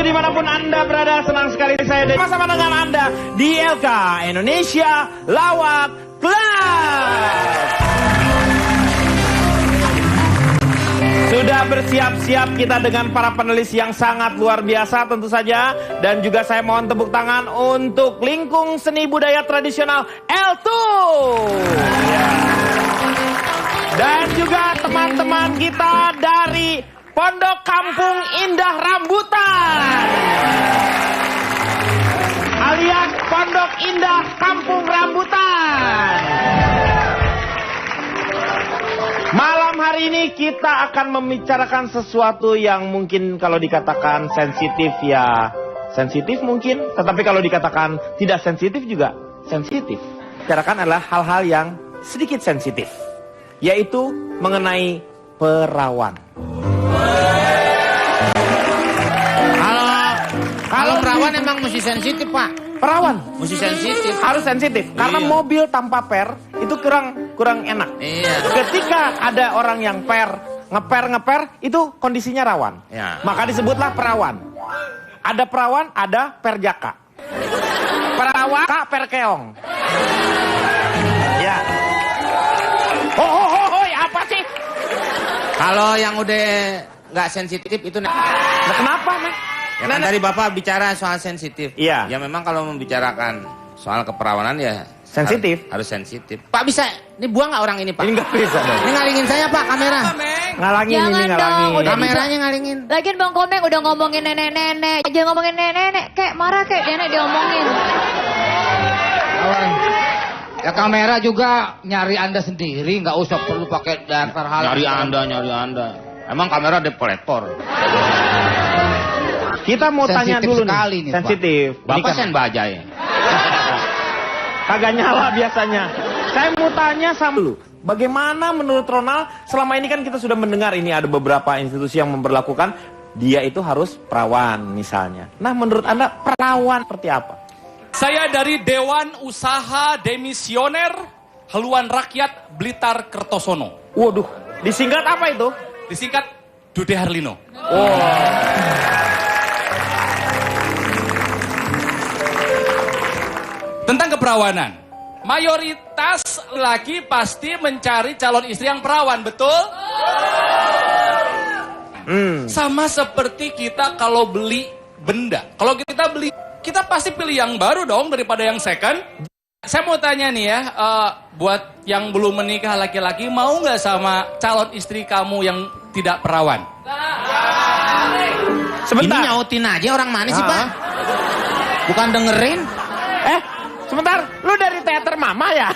Radio dimanapun Anda berada, senang sekali saya bersama dengan Anda di LK Indonesia Lawak Club. Sudah bersiap-siap kita dengan para panelis yang sangat luar biasa tentu saja. Dan juga saya mohon tepuk tangan untuk Lingkung Seni Budaya Tradisional L2. Ya. Dan juga teman-teman kita dari Pondok Kampung Indah Rambutan, alias Pondok Indah Kampung Rambutan. Malam hari ini kita akan membicarakan sesuatu yang mungkin kalau dikatakan sensitif ya sensitif mungkin, tetapi kalau dikatakan tidak sensitif juga sensitif. Bicarakan adalah hal-hal yang sedikit sensitif, yaitu mengenai perawan. Kalau perawan emang mesti sensitif, Pak. Perawan mesti sensitif. Harus sensitif karena mobil tanpa per itu kurang enak. Iya. Ketika ada orang yang ngeper itu kondisinya rawan. Ya. Maka disebutlah perawan. Ada perawan, ada perjaka. Perawan, per keong. Ya. Apa sih? Kalau yang udah nggak sensitif itu Nah, kenapa, Nek? ya kan tadi Bapak bicara soal sensitif. Iya. Ya memang kalau membicarakan soal keperawanan ya sensitif. Harus sensitif. Pak bisa, ini buang nggak orang ini, Pak? Ini nggak bisa dong. Ini ngalingin saya, Pak, kamera. Ngalangin. Kameranya ngalingin. Lagian Bang Komeng udah ngomongin nenek-nenek. Jangan ngomongin nenek-nenek. Kayak marah kayak nenek diomongin. Ya kamera juga nyari Anda sendiri, nggak usah perlu pakai daftar hal. Nyari Anda. Emang kamera depolator. Kita mau tanya dulu sekali nih. Pak. Sensitif. Bapak sen baja ya. Kagak nyala biasanya. Saya mau tanya sama lu. Bagaimana menurut Ronald, selama ini kan kita sudah mendengar ini ada beberapa institusi yang memberlakukan dia itu harus perawan misalnya. Nah menurut Anda perawan seperti apa? Saya dari Dewan Usaha Demisioner Haluan Rakyat Blitar Kertosono. Waduh, disingkat apa itu? Disingkat Dude Harlino. Tentang keperawanan. Mayoritas laki pasti mencari calon istri yang perawan, betul? Sama seperti kita kalau beli benda. Kalau kita beli, kita pasti pilih yang baru dong daripada yang second. Saya mau tanya nih ya, buat yang belum menikah laki-laki, mau nggak sama calon istri kamu yang tidak perawan? Ini nyautin aja orang mana sih, Pak? Bukan dengerin. Sebentar, lu dari teater mama ya?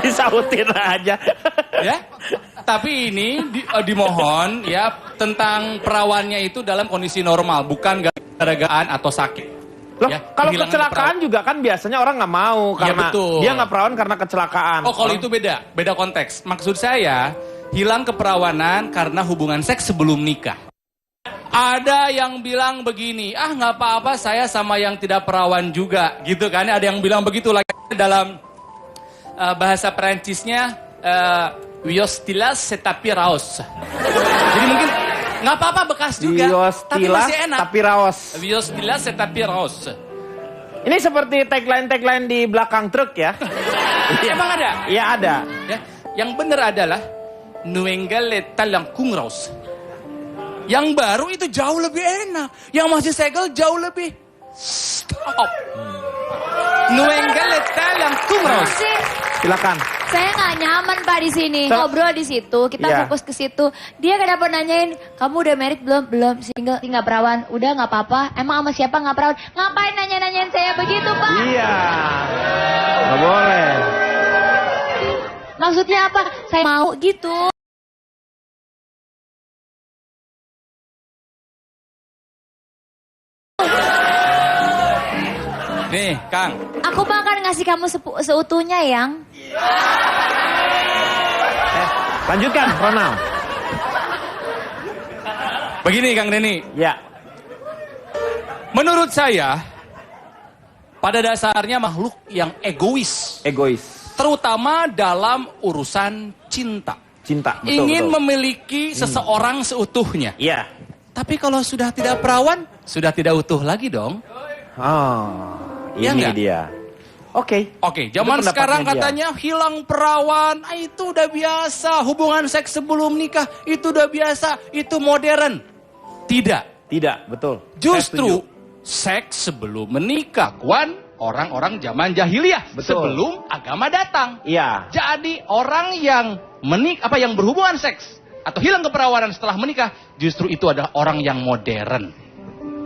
Disautin aja. Ya, tapi ini dimohon ya tentang perawannya itu dalam kondisi normal, bukan gara-garaan atau sakit. Loh, Ya, kalau kehilangan kecelakaan juga kan biasanya orang nggak mau karena betul. dia nggak perawan karena kecelakaan. Oh, kalau itu beda konteks. Maksud saya, hilang keperawanan karena hubungan seks sebelum nikah. Ada yang bilang begini, nggak apa-apa saya sama yang tidak perawan juga, gitu kan? Ada yang bilang begitu lagi dalam bahasa Perancisnya, Wiostilas setapi raos. Jadi mungkin nggak apa-apa bekas juga, tapi masih enak. Tapi raos. Wiostilas setapi raos. Ini seperti tagline di belakang truk ya? Emang ada? Iya ada. Ya, yang benar adalah Nuengale talang kungraus. Yang baru itu jauh lebih enak. Yang masih segel jauh lebih stop. Nuengale talang kungraus. Silakan. Saya nggak nyaman Pak di sini. Ngobrol di situ, kita fokus ke situ. Dia kenapa nanyain, kamu udah married belum? Belum, single, nggak perawan. Udah nggak apa-apa. Emang sama siapa nggak perawan? Ngapain nanya-nanyain saya begitu Pak? Iya. Nggak boleh. Maksudnya apa? Saya mau gitu. Nih, Kang. Aku bahkan ngasih kamu seutuhnya, Yang. Lanjutkan, Ronald. Begini, Kang Denny. Ya. Menurut saya, pada dasarnya makhluk yang egois. Terutama dalam urusan cinta. Betul, ingin memiliki seseorang seutuhnya. Iya. Tapi kalau sudah tidak perawan, sudah tidak utuh lagi dong. Ini Iya dia. Oke. Oke, zaman Itu sekarang pendapatnya katanya hilang perawan, itu udah biasa. Hubungan seks sebelum nikah, itu udah biasa. Itu modern. Tidak. Tidak, betul. Justru seks sebelum menikah. Kuan orang-orang zaman jahiliyah. Betul. Sebelum agama datang. Iya. Jadi orang yang yang berhubungan seks atau hilang keperawanan setelah menikah, justru itu adalah orang yang modern.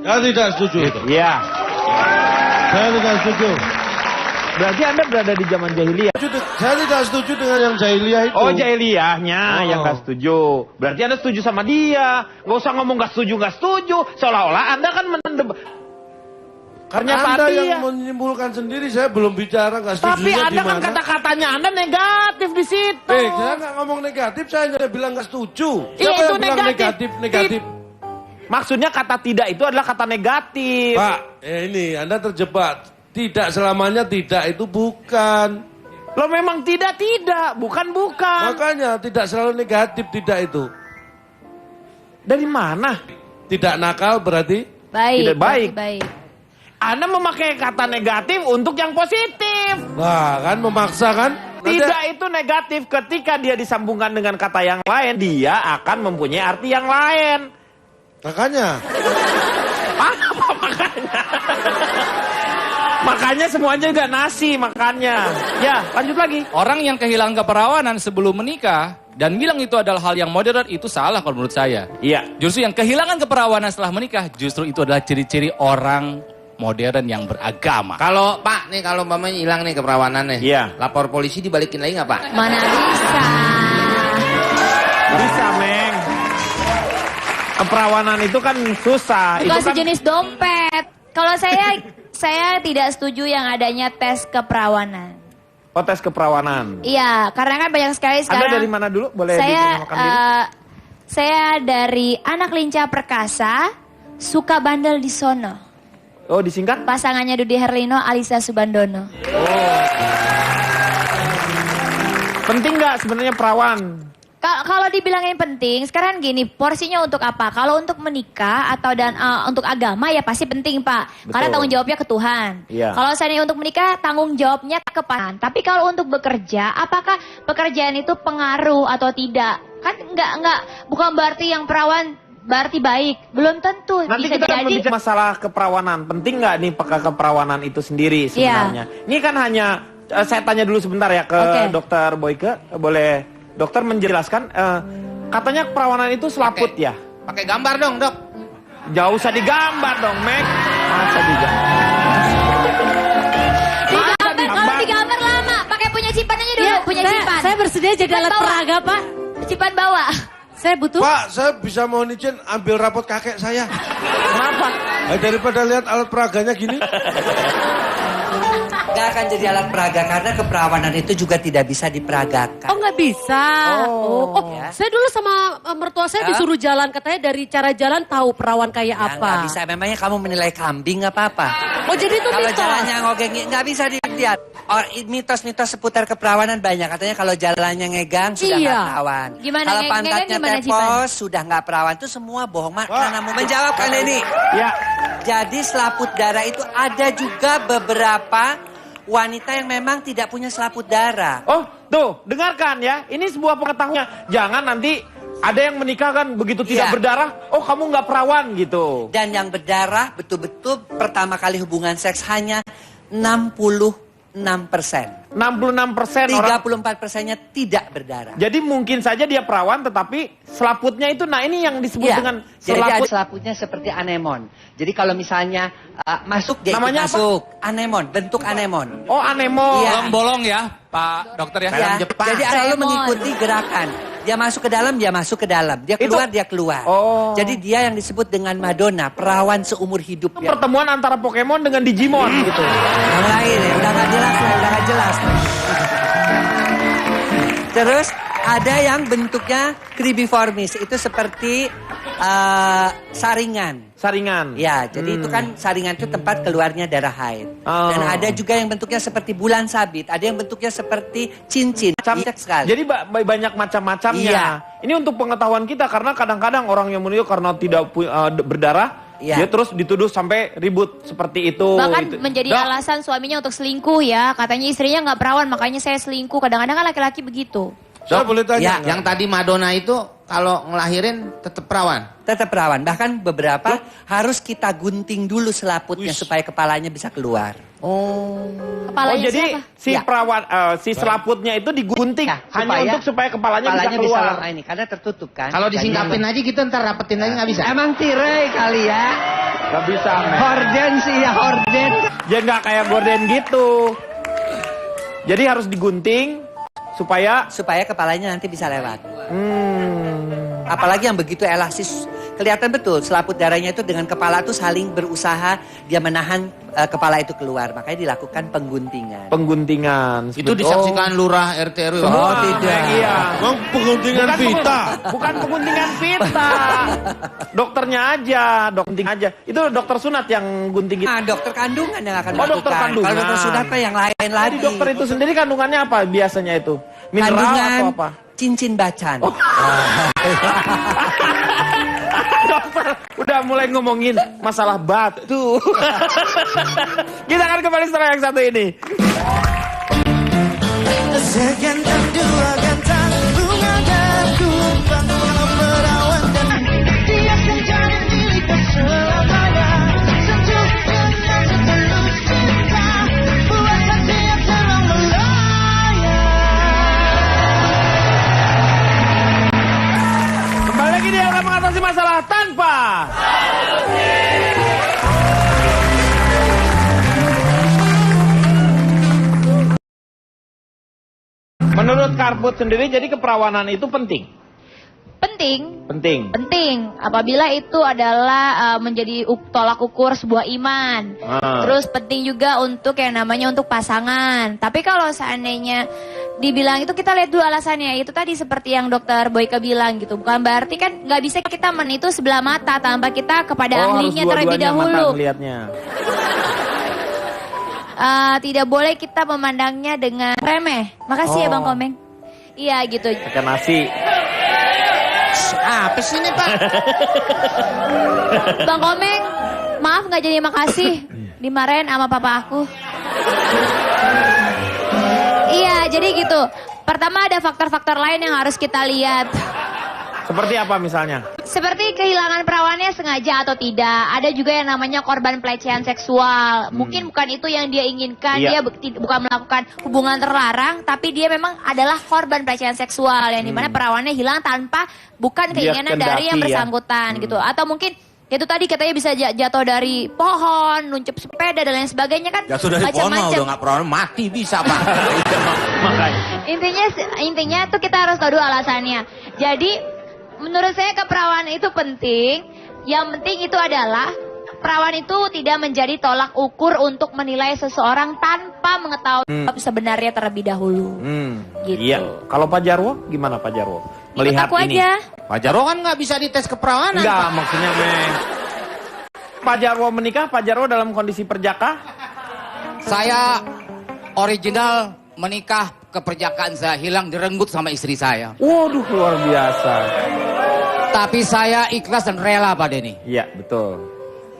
Saya tidak setuju. Iya. Saya tidak setuju. Berarti Anda berada di zaman jahiliyah. Saya tidak setuju dengan yang jahiliyah itu. Oh, jahiliyahnya yang nggak setuju. Berarti Anda setuju sama dia. Nggak usah ngomong nggak setuju. Seolah-olah Anda kan Anda yang menimbulkan sendiri, saya belum bicara nggak setuju. Tapi Anda kan kata-katanya Anda negatif di situ. Saya nggak ngomong negatif, saya hanya bilang nggak setuju. Iya, Siapa itu yang bilang negatif. negatif? Maksudnya kata tidak itu adalah kata negatif. Pak, ini Anda terjebak. Tidak selamanya tidak itu bukan. Lo memang tidak, bukan. Makanya tidak selalu negatif tidak itu. Dari mana? Tidak nakal berarti? Baik. Tidak baik. Baik. Anda memakai kata negatif untuk yang positif. Nah kan memaksa kan? Tidak itu negatif ketika dia disambungkan dengan kata yang lain, dia akan mempunyai arti yang lain. Makanya. Apa makanya? Makanya semuanya juga nasi makannya. Ya, lanjut lagi. Orang yang kehilangan keperawanan sebelum menikah dan bilang itu adalah hal yang modern, itu salah kalau menurut saya. Iya. Justru yang kehilangan keperawanan setelah menikah, justru itu adalah ciri-ciri orang modern yang beragama. Kalau Pak nih, kalau umpamanya hilang nih keperawanannya, Iya. lapor polisi dibalikin lagi nggak Pak? Mana bisa? Bisa, Meng. Keperawanan itu kan susah. Bukan Itu kan sejenis dompet. Kalau saya tidak setuju yang adanya tes keperawanan. oh, tes keperawanan. Iya, karena kan banyak sekali sekarang. Anda dari mana dulu? Boleh Saya dikenalkan diri? saya dari anak lincah perkasa, suka bandel di sono. Oh, disingkat? Pasangannya Dude Herlino, Alisa Subandono. Penting nggak sebenarnya perawan? Kalau dibilangin penting, sekarang gini, porsinya untuk apa? Kalau untuk menikah atau untuk agama ya pasti penting, Pak. Karena Betul. tanggung jawabnya ke Tuhan. Iya. Kalau saya untuk menikah, tanggung jawabnya ke Tuhan. Tapi kalau untuk bekerja, apakah pekerjaan itu pengaruh atau tidak? Kan enggak, bukan berarti yang perawan berarti baik. Belum tentu. Nanti Bisa kita akan jadi. berbicara masalah keperawanan. Penting nggak nih keperawanan itu sendiri sebenarnya? Ini kan hanya, saya tanya dulu sebentar ya ke Dokter Boyke. Boleh dokter menjelaskan, katanya keperawanan itu selaput ya? Pakai gambar dong dok. Jauh usah digambar dong, Mek. Masa digambar? Kalau digambar lama, pakai punya simpan aja dulu, punya simpan. Saya bersedia jadi alat peraga, Pak. Simpan bawa. Saya butuh. Pak, saya bisa mohon izin ambil rapot kakek saya. Kenapa? Daripada lihat alat peraganya gini. Nggak akan jadi alat peraga karena keperawanan itu juga tidak bisa diperagakan. Oh nggak bisa. Ya. Saya dulu sama mertua saya disuruh jalan, katanya dari cara jalan tahu perawan kayak Ya, apa. nggak bisa. Memangnya kamu menilai kambing nggak apa-apa. Oh jadi itu Kalau mitos. jalannya ngogeng nggak bisa dilihat. Mitos-mitos seputar keperawanan banyak. Katanya kalau jalannya ngegang sudah Iya. nggak perawan. Gimana Kalau ngegang pantatnya gimana, tepos sudah nggak perawan. Itu semua bohong. Mana mau menjawab kan ini? Ya, Jadi selaput darah itu ada juga beberapa wanita yang memang tidak punya selaput darah. oh tuh dengarkan ya. Ini sebuah pengetahuan. Jangan nanti ada yang menikah kan begitu tidak Iya. berdarah, oh kamu nggak perawan gitu. Dan yang berdarah betul-betul pertama kali hubungan seks hanya 66%. 66% orang. 34%-nya tidak berdarah. Jadi mungkin saja dia perawan tetapi selaputnya itu, nah ini yang disebut Iya. dengan Jadi ada selaput. selaputnya seperti anemon. Jadi kalau misalnya masuk dia ikut Namanya apa? masuk. Anemon, bentuk anemon. Oh, anemon. Iya. Bolong-bolong ya, Pak Dokter ya. Ya, Jepang. jadi selalu Anemon. mengikuti gerakan. Dia masuk ke dalam, dia masuk ke dalam. Dia keluar, dia keluar. Oh. Jadi dia yang disebut dengan Madonna, perawan seumur hidup. Ya. Pertemuan antara Pokemon dengan Digimon gitu. Yang lain ya, udah gak jelas ya, udah gak jelas. Terus ada yang bentuknya cribiformis, itu seperti saringan. Saringan. Ya, jadi itu kan saringan itu tempat keluarnya darah haid. Oh. Dan ada juga yang bentuknya seperti bulan sabit, ada yang bentuknya seperti cincin. Banyak sekali. Jadi banyak macam-macamnya. Iya. Ini untuk pengetahuan kita karena kadang-kadang orang yang meninggal karena tidak berdarah Ya. Dia terus dituduh sampai ribut seperti itu. Bahkan Itu. menjadi Dok, alasan suaminya untuk selingkuh ya. Katanya istrinya nggak perawan, makanya saya selingkuh. Kadang-kadang kan laki-laki begitu. Saya boleh tanya? Yang tadi Madonna itu kalau ngelahirin tetap perawan. Tetap perawan. Bahkan beberapa harus kita gunting dulu selaputnya supaya kepalanya bisa keluar. Kepalanya jadi siapa? si Ya. perawan si selaputnya itu digunting Ya, hanya untuk supaya kepalanya bisa keluar. ini karena tertutup kan. Kalau disingkapin aja kita ntar rapetin lagi nggak bisa. Emang tirai kali ya. Gak bisa, men. Horden sih ya horden. Dia nggak kayak gorden gitu. Jadi harus digunting supaya Supaya kepalanya nanti bisa lewat. Apalagi yang begitu elastis. Kelihatan betul selaput darahnya itu dengan kepala tuh saling berusaha dia menahan kepala itu keluar. Makanya dilakukan pengguntingan. pengguntingan. Itu disaksikan lurah RT RW. Semua. tidak. Iya. Emang pengguntingan pita. Bukan pengguntingan pita. Dokternya aja, gunting aja. Itu dokter sunat yang gunting gitu. Nah, dokter kandungan yang akan Oh, melakukan. dokter kandungan. Kalau dokter sunat mah yang lain Jadi lagi. dokter itu sendiri kandungannya apa biasanya itu? Mineral Kandungan atau apa? cincin bacan. Dokter udah mulai ngomongin masalah batu. Kita akan kembali setelah yang satu ini. Segantang dua gantang bunga dan kumbang perawan dan dia menjadi milikku selamanya. Sentuh dengan setulus cinta buat hati yang terang melayang. Kembali lagi dia akan mengatasi masalah tanpa Menurut Karput sendiri, jadi keperawanan itu penting. Penting. Penting. Penting apabila itu adalah menjadi tolak ukur sebuah iman. Terus penting juga untuk yang namanya untuk pasangan. Tapi kalau seandainya dibilang itu kita lihat dulu alasannya. Itu tadi seperti yang dokter Boyke bilang gitu. Bukan berarti kan nggak bisa kita itu sebelah mata tanpa kita kepada ahlinya terlebih dahulu. Tidak boleh kita memandangnya dengan remeh. Makasih ya Bang Komeng. Iya gitu. Makan nasi. Apa sih ini Pak? Bang Komeng, maaf nggak jadi makasih. Dimarahin sama papa aku. Iya, jadi gitu. Pertama ada faktor-faktor lain yang harus kita lihat. Seperti apa misalnya? Seperti kehilangan perawannya sengaja atau tidak. Ada juga yang namanya korban pelecehan seksual. Mungkin bukan itu yang dia inginkan. Iya. Dia bukan melakukan hubungan terlarang. Tapi dia memang adalah korban pelecehan seksual. Yang dimana perawannya hilang tanpa bukan Dia keinginan dari yang kendaki, ya. bersangkutan gitu. Atau mungkin itu tadi katanya bisa jatuh dari pohon, nuncup sepeda dan lain sebagainya kan. Jatuh dari pohon mah macam-macam. udah nggak perawan mati bisa Pak. Makanya. Intinya tuh kita harus tahu dulu alasannya. Jadi menurut saya keperawanan itu penting. Yang penting itu adalah perawan itu tidak menjadi tolak ukur untuk menilai seseorang tanpa mengetahui sebenarnya terlebih dahulu. Gitu. Iya. Kalau Pak Jarwo gimana Pak Jarwo? Melihat Aku ini. aja. Pak Jarwo kan nggak bisa dites keperawanan. Enggak, Pak. maksudnya Pak Jarwo menikah, Pak Jarwo dalam kondisi perjaka? Saya original menikah, keperjakaan saya hilang direnggut sama istri saya. Waduh, luar biasa. Tapi saya ikhlas dan rela Pak Denny. Iya, betul.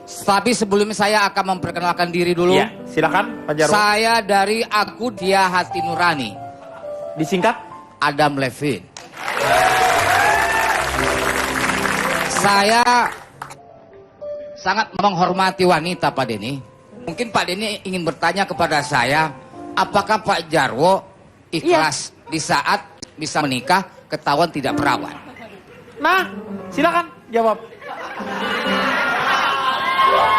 Tapi sebelumnya saya akan memperkenalkan diri dulu. Iya, silakan Pak Jarwo. Saya dari Aku Dia Hati Nurani. Disingkat? Adam Levine. Saya sangat menghormati wanita Pak Denny. Mungkin Pak Denny ingin bertanya kepada saya, apakah Pak Jarwo ikhlas di saat bisa menikah ketahuan tidak perawan? Nah, silakan jawab.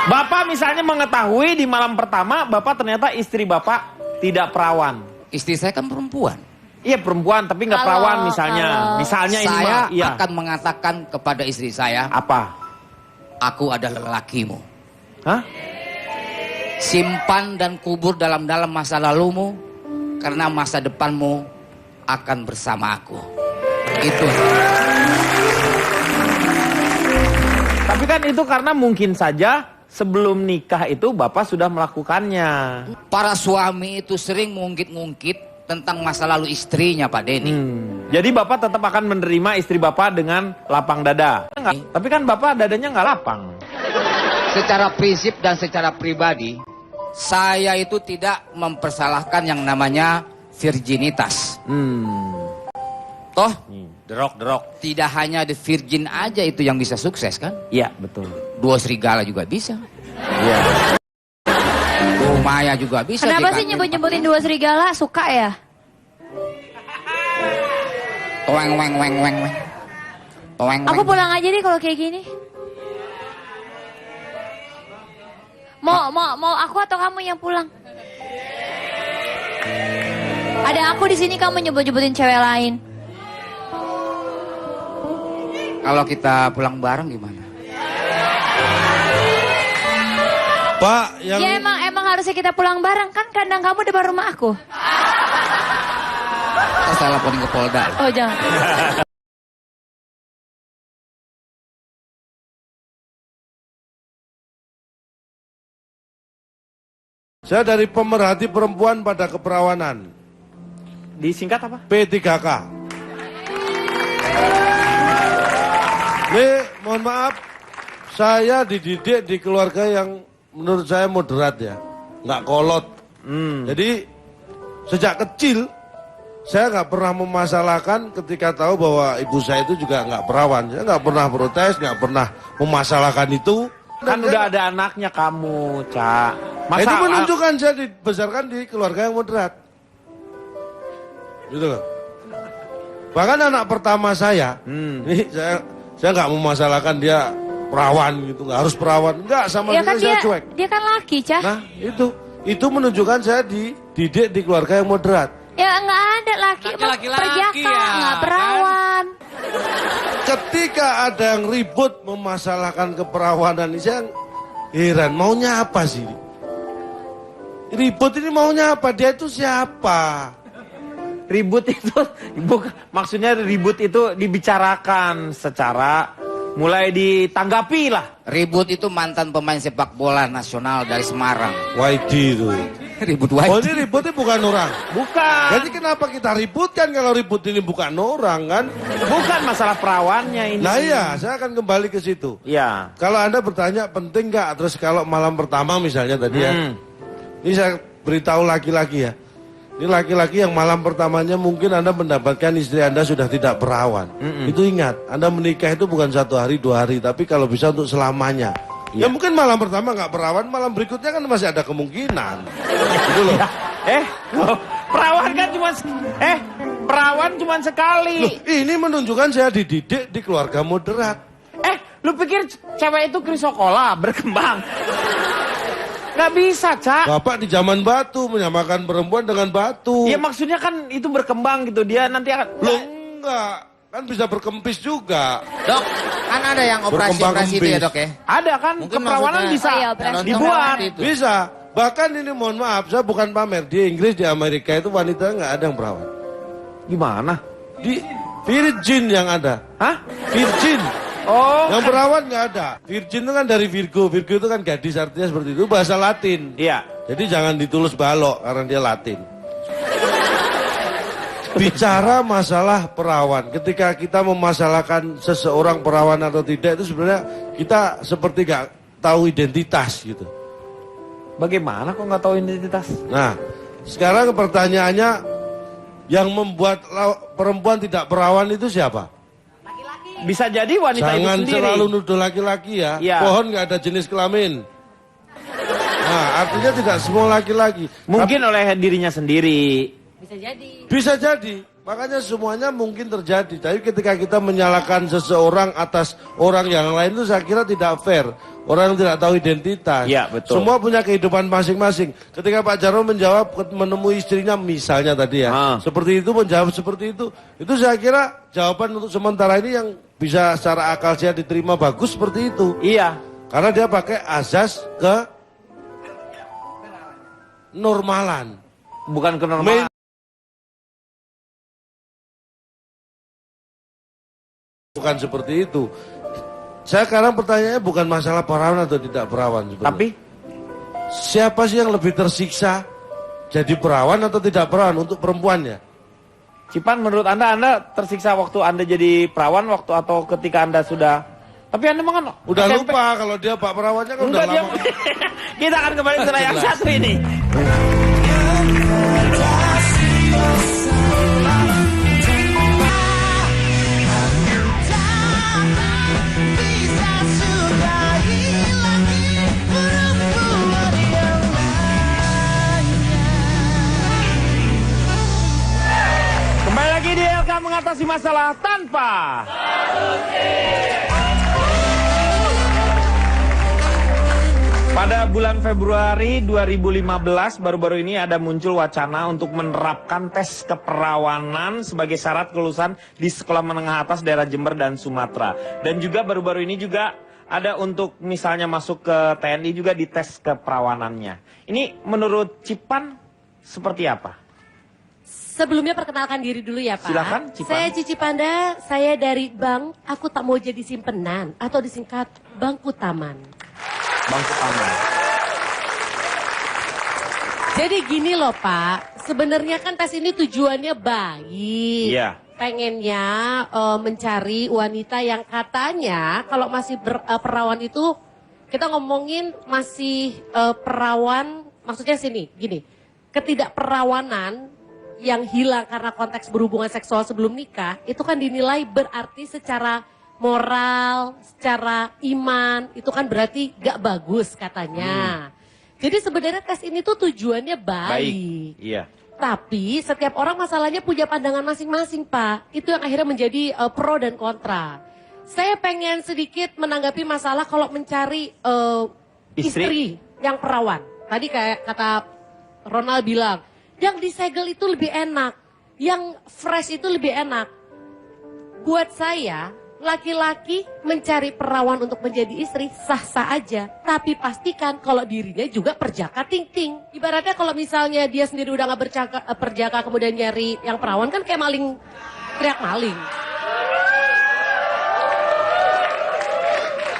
Bapak misalnya mengetahui di malam pertama, Bapak ternyata istri Bapak tidak perawan. Istri saya kan perempuan. Iya perempuan, tapi nggak perawan misalnya. Misalnya ini Saya mah, iya. akan mengatakan kepada istri saya, Apa? aku adalah lelakimu. Hah? Simpan dan kubur dalam-dalam masa lalumu, karena masa depanmu akan bersama aku. Itu. Tapi kan itu karena mungkin saja sebelum nikah itu Bapak sudah melakukannya. Para suami itu sering ngungkit-ngungkit tentang masa lalu istrinya Pak Denny. Jadi Bapak tetap akan menerima istri Bapak dengan lapang dada. Tapi kan Bapak dadanya nggak lapang. secara prinsip dan secara pribadi, saya itu tidak mempersalahkan yang namanya virginitas. Toh, Derok. tidak hanya the virgin aja itu yang bisa sukses kan? Iya, betul. Dua serigala juga bisa. Iya. Maya juga bisa. Kenapa sih nyebut-nyebutin dua serigala? Suka ya? Weng weng weng weng weng. Aku pulang aja deh kalau kayak gini. Mau aku atau kamu yang pulang? Ada aku di sini, kamu nyebut-nyebutin cewek lain. Kalau kita pulang bareng gimana? Pak, yang Ya emang harusnya kita pulang bareng, kan kandang kamu depan rumah aku. Saya laporin ke Polda. Oh jangan. saya dari pemerhati perempuan pada keperawanan. Disingkat apa? P3K. Nih, mohon maaf, saya dididik di keluarga yang menurut saya moderat ya, nggak kolot. Jadi sejak kecil saya nggak pernah memasalahkan ketika tahu bahwa ibu saya itu juga nggak perawan. Saya nggak pernah protes, nggak pernah memasalahkan itu. Kan udah ada anaknya kamu, Cak. Itu menunjukkan saya dibesarkan di keluarga yang moderat. Gitu loh. Bahkan anak pertama saya, ini saya nggak memasalahkan dia perawan gitu, nggak harus perawan, nggak, sama Ya sekali kan saya cuek. dia kan laki, Cah. Nah itu menunjukkan saya dididik di keluarga yang moderat. Ya nggak ada laki, perjaka, ya, nggak perawan. Ketika ada yang ribut memasalahkan keperawanan ini, saya heran, maunya apa sih? Ribut ini maunya apa? Dia itu siapa? Ribut itu, maksudnya ribut itu dibicarakan secara mulai ditanggapi lah. Ribut itu mantan pemain sepak bola nasional dari Semarang. YD itu. Ribut Oh wajib. ini ributnya bukan orang. Bukan. Jadi kenapa kita ributkan kalau ribut ini bukan orang kan? Bukan masalah perawannya ini. Nah iya, saya akan kembali ke situ. Iya. Kalau Anda bertanya penting nggak? Terus kalau malam pertama misalnya tadi ya. Ini saya beritahu laki-laki ya. Ini laki-laki yang malam pertamanya mungkin Anda mendapatkan istri Anda sudah tidak perawan. Itu ingat, Anda menikah itu bukan 1 hari 2 hari, tapi kalau bisa untuk selamanya. Ya mungkin malam pertama nggak perawan, malam berikutnya kan masih ada kemungkinan. Gitu loh. Perawan cuma sekali. Loh, ini menunjukkan saya dididik di keluarga moderat. Lu pikir cewek itu krisokola berkembang? Nggak bisa, Cak. Bapak di zaman batu menyamakan perempuan dengan batu. Ya maksudnya kan itu berkembang gitu, dia nanti akan... Loh enggak, kan bisa berkempis juga. Dok, kan ada yang operasi-operasi itu ya, Dok ya? Ada kan, Mungkin keperawanan maksudnya- bisa Oh iya, operasi dibuat. keperawanan itu. Bisa. Bahkan ini mohon maaf, saya bukan pamer. Di Inggris, di Amerika itu wanita nggak ada yang perawan. Gimana? Di virgin yang ada. Hah? Virgin. Oh, Yang perawan nggak ada. Virgin itu kan dari Virgo. Virgo itu kan gadis, artinya seperti itu. Bahasa Latin. iya. Jadi jangan ditulus balok karena dia Latin. Bicara masalah perawan, ketika kita memasalahkan seseorang perawan atau tidak, itu sebenarnya kita seperti nggak tahu identitas gitu. Bagaimana kok nggak tahu identitas? Nah, sekarang pertanyaannya, yang membuat perempuan tidak perawan itu siapa? Bisa jadi wanita itu Jangan sendiri. selalu nuduh laki-laki ya. Iya. Pohon nggak ada jenis kelamin. Nah, artinya tidak semua laki-laki. Mungkin oleh dirinya sendiri. Bisa jadi. Bisa jadi. Makanya semuanya mungkin terjadi. Tapi ketika kita menyalahkan seseorang atas orang yang lain itu saya kira tidak fair. Orang yang tidak tahu identitas. Iya, betul. Semua punya kehidupan masing-masing. Ketika Pak Jarwo menjawab menemui istrinya misalnya tadi ya. Seperti itu, menjawab seperti itu. Itu saya kira jawaban untuk sementara ini yang bisa secara akal sehat diterima bagus seperti itu. Iya. Karena dia pakai azas ke normalan. Bukan kenormalan. Bukan seperti itu. Saya sekarang pertanyaannya bukan masalah perawan atau tidak perawan. Sebenarnya. Tapi Siapa sih yang lebih tersiksa? Jadi perawan atau tidak perawan untuk perempuannya? Cipan, menurut Anda tersiksa waktu Anda jadi perawan waktu atau ketika Anda sudah Tapi Anda kan Udah SMP. lupa kalau dia Pak Perawannya kan udah Enggak, dia... lama. Kita akan kembali ke yang satu ini. Kembali lagi di LK mengatasi masalah tanpa Pada bulan Februari 2015 baru-baru ini ada muncul wacana untuk menerapkan tes keperawanan sebagai syarat kelulusan di sekolah menengah atas daerah Jember dan Sumatera. Dan juga baru-baru ini juga ada untuk misalnya masuk ke TNI juga di tes keperawanannya. Ini menurut Cipan seperti apa? Sebelumnya perkenalkan diri dulu ya Pak. Silakan, Cipan. Saya Cici Panda, saya dari Bank Aku Tak Mau Jadi Simpenan atau disingkat Bangku Taman. Bangku Taman. Jadi gini loh Pak, sebenarnya kan tes ini tujuannya baik. Iya. Pengennya mencari wanita yang katanya kalau masih perawan itu, kita ngomongin masih perawan, maksudnya sini, gini. Ketidakperawanan yang hilang karena konteks berhubungan seksual sebelum nikah, itu kan dinilai berarti secara moral, secara iman, itu kan berarti gak bagus katanya. Jadi sebenarnya tes ini tuh tujuannya baik. Iya. Tapi setiap orang masalahnya punya pandangan masing-masing Pak. Itu yang akhirnya menjadi pro dan kontra. Saya pengen sedikit menanggapi masalah kalau mencari istri yang perawan. Tadi kayak kata Ronald bilang, yang disegel itu lebih enak, yang fresh itu lebih enak. Buat saya, laki-laki mencari perawan untuk menjadi istri sah-sah aja. Tapi pastikan kalau dirinya juga perjaka ting-ting. Ibaratnya kalau misalnya dia sendiri udah gak perjaka kemudian nyari yang perawan kan kayak maling, teriak maling.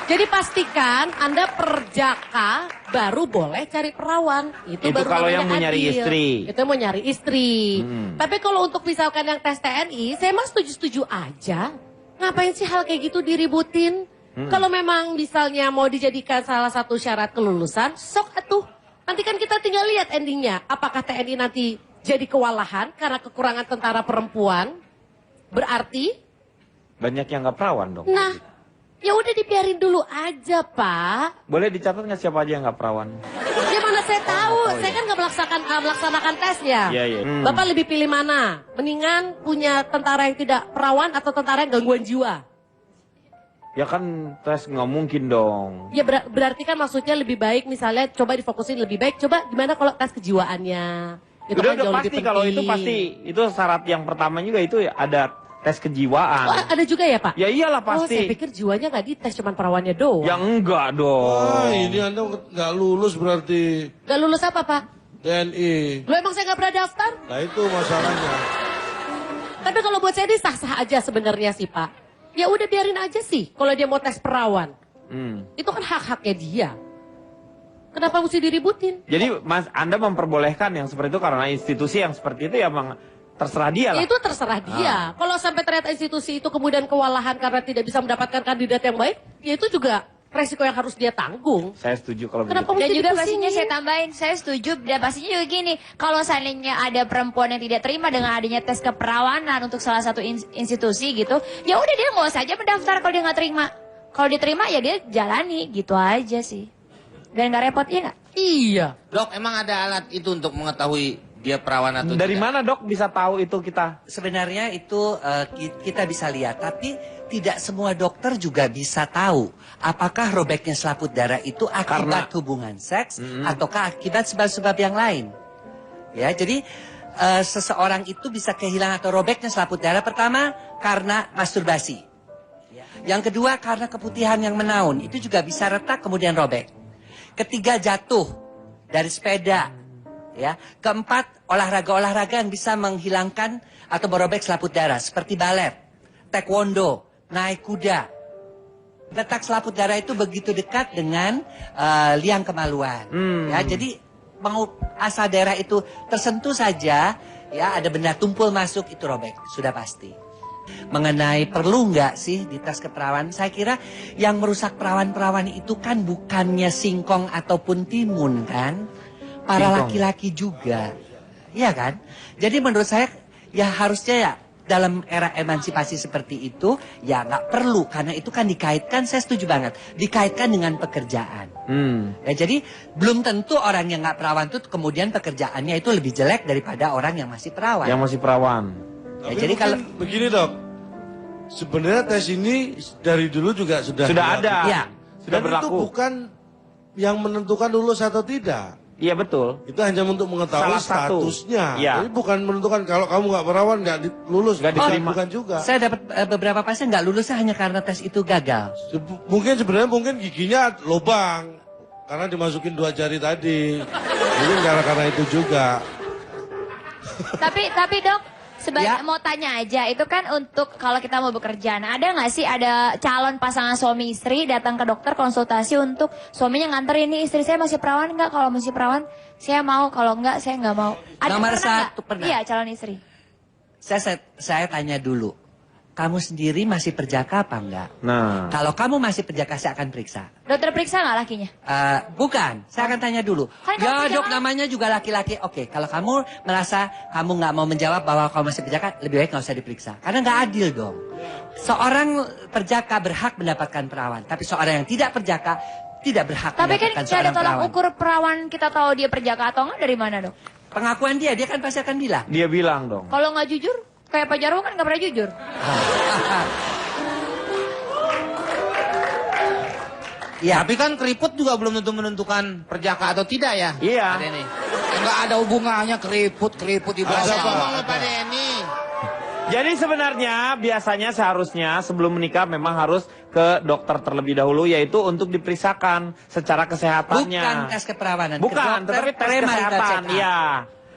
Jadi pastikan Anda perjaka baru boleh cari perawan. Itu baru kalau yang mau namanya nyari adil. istri. Itu mau nyari istri. Tapi kalau untuk misalkan yang tes TNI, saya mah setuju-setuju aja. Ngapain sih hal kayak gitu diributin? Kalau memang misalnya mau dijadikan salah satu syarat kelulusan, sok atuh. Nanti kan kita tinggal lihat endingnya. Apakah TNI nanti jadi kewalahan karena kekurangan tentara perempuan? Berarti? Banyak yang nggak perawan dong. Nah, ya udah dibiarin dulu aja Pak. Boleh dicatat nggak siapa aja yang nggak perawan? Ya mana saya tahu, saya kan nggak melaksanakan tesnya. Iya, iya. Bapak lebih pilih mana? Mendingan punya tentara yang tidak perawan atau tentara yang gangguan jiwa? Ya kan tes nggak mungkin dong. Ya berarti kan maksudnya lebih baik misalnya coba difokusin lebih baik. Coba gimana kalau tes kejiwaannya? Itu Udah kan jauh pasti lebih kalau penting. itu pasti itu syarat yang pertama juga itu ada tes kejiwaan. Oh, ada juga ya Pak? Ya iyalah Oh, saya pasti. pikir jiwanya nggak dites, cuman perawannya doang. Ya enggak dong. Wah, ini Anda nggak lulus berarti Gak lulus apa Pak? TNI. Lo emang saya nggak pernah daftar? Nah itu masalahnya. Tapi kalau buat saya ini sah-sah aja sebenarnya sih Pak. Ya udah biarin aja sih kalau dia mau tes perawan. Itu kan hak-haknya dia. Kenapa mesti diributin? Jadi Mas Anda memperbolehkan yang seperti itu karena institusi yang seperti itu ya memang terserah dia lah. Ya itu terserah dia. Kalau sampai ternyata institusi itu kemudian kewalahan karena tidak bisa mendapatkan kandidat yang baik, ya itu juga resiko yang harus dia tanggung. Saya setuju kalau Kenapa begitu. Dan mesti juga dipusingin? pastinya saya tambahin, saya setuju. Dan pastinya juga gini, kalau seandainya ada perempuan yang tidak terima dengan adanya tes keperawanan untuk salah satu institusi gitu, ya udah dia nggak usah aja mendaftar kalau dia nggak terima. Kalau diterima ya dia jalani gitu aja sih. Dan nggak repot ya nggak? Iya. Dok, emang ada alat itu untuk mengetahui dia perawan atau Dari tidak? mana dok bisa tahu itu kita? Sebenarnya itu kita bisa lihat, tapi tidak semua dokter juga bisa tahu apakah robeknya selaput darah itu akibat hubungan seks ataukah akibat sebab-sebab yang lain. Ya, jadi seseorang itu bisa kehilangan atau robeknya selaput darah pertama karena masturbasi. Yang kedua karena keputihan yang menaun, itu juga bisa retak kemudian robek. Ketiga jatuh dari sepeda. Ya, keempat olahraga-olahraga yang bisa menghilangkan atau merobek selaput darah seperti balet, taekwondo, naik kuda. Letak selaput darah itu begitu dekat dengan liang kemaluan. Ya, jadi mau asal daerah itu tersentuh saja, ya ada benda tumpul masuk itu robek, sudah pasti. mengenai perlu nggak sih dites keperawanan. Saya kira yang merusak perawan-perawan itu kan bukannya singkong ataupun timun kan, para laki-laki juga, iya kan? Jadi menurut saya ya harusnya ya dalam era emansipasi seperti itu ya nggak perlu, karena itu kan dikaitkan, saya setuju banget, dikaitkan dengan pekerjaan. Ya, jadi belum tentu orang yang nggak perawan itu kemudian pekerjaannya itu lebih jelek daripada orang yang masih perawan. Yang masih perawan. Tapi Ya, jadi kalau begini dok, sebenarnya tes ini dari dulu juga sudah ada. ya Sudah Dan berlaku. itu bukan yang menentukan lulus atau tidak. Iya betul. Itu hanya untuk mengetahui Salah satu. statusnya. Iya. Jadi bukan menentukan kalau kamu nggak perawan nggak lulus. Nggak diterima. Bukan juga. saya dapat beberapa pasien nggak lulusnya hanya karena tes itu gagal. Mungkin sebenarnya giginya lubang karena dimasukin 2 jari tadi. Mungkin karena itu juga. Tapi dok, Ya. mau tanya aja, itu kan untuk kalau kita mau bekerja. Nah, ada nggak sih ada calon pasangan suami istri datang ke dokter konsultasi untuk suaminya nganterin, ini istri saya masih perawan nggak? Kalau masih perawan, saya mau. Kalau nggak, saya nggak mau. Ada Nomor pernah satu, nggak? pernah. Iya, calon istri. Saya tanya dulu, kamu sendiri masih perjaka apa enggak? Nah. Kalau kamu masih perjaka, saya akan periksa. Dokter periksa nggak lakinya? Bukan, saya akan tanya dulu. Kan Ya kamu dok, jangan- namanya juga laki-laki. Oke, kalau kamu merasa kamu nggak mau menjawab bahwa kamu masih perjaka, lebih baik nggak usah diperiksa. Karena nggak adil dong. Seorang perjaka berhak mendapatkan perawan, tapi seorang yang tidak perjaka tidak berhak Tapi kan mendapatkan nggak ada seorang tolak perawan. ukur perawan, kita tahu dia perjaka atau nggak dari mana dok? Pengakuan dia kan pasti akan bilang. Dia bilang dong. Kalau nggak jujur, kayak Pak Jarwo kan nggak pernah jujur. Ya, Tapi kan keriput juga belum tentu menentukan perjaka atau tidak ya. Iya. Pak Denny. Enggak ada hubungannya keriput di Masa bahasa. ngomong sama Pak Denny. Jadi sebenarnya biasanya seharusnya sebelum menikah memang harus ke dokter terlebih dahulu, yaitu untuk diperiksakan secara kesehatannya. bukan tes keperawanan. Bukan, Ke dokter tetapi tes premarital kesehatan, check-up. iya.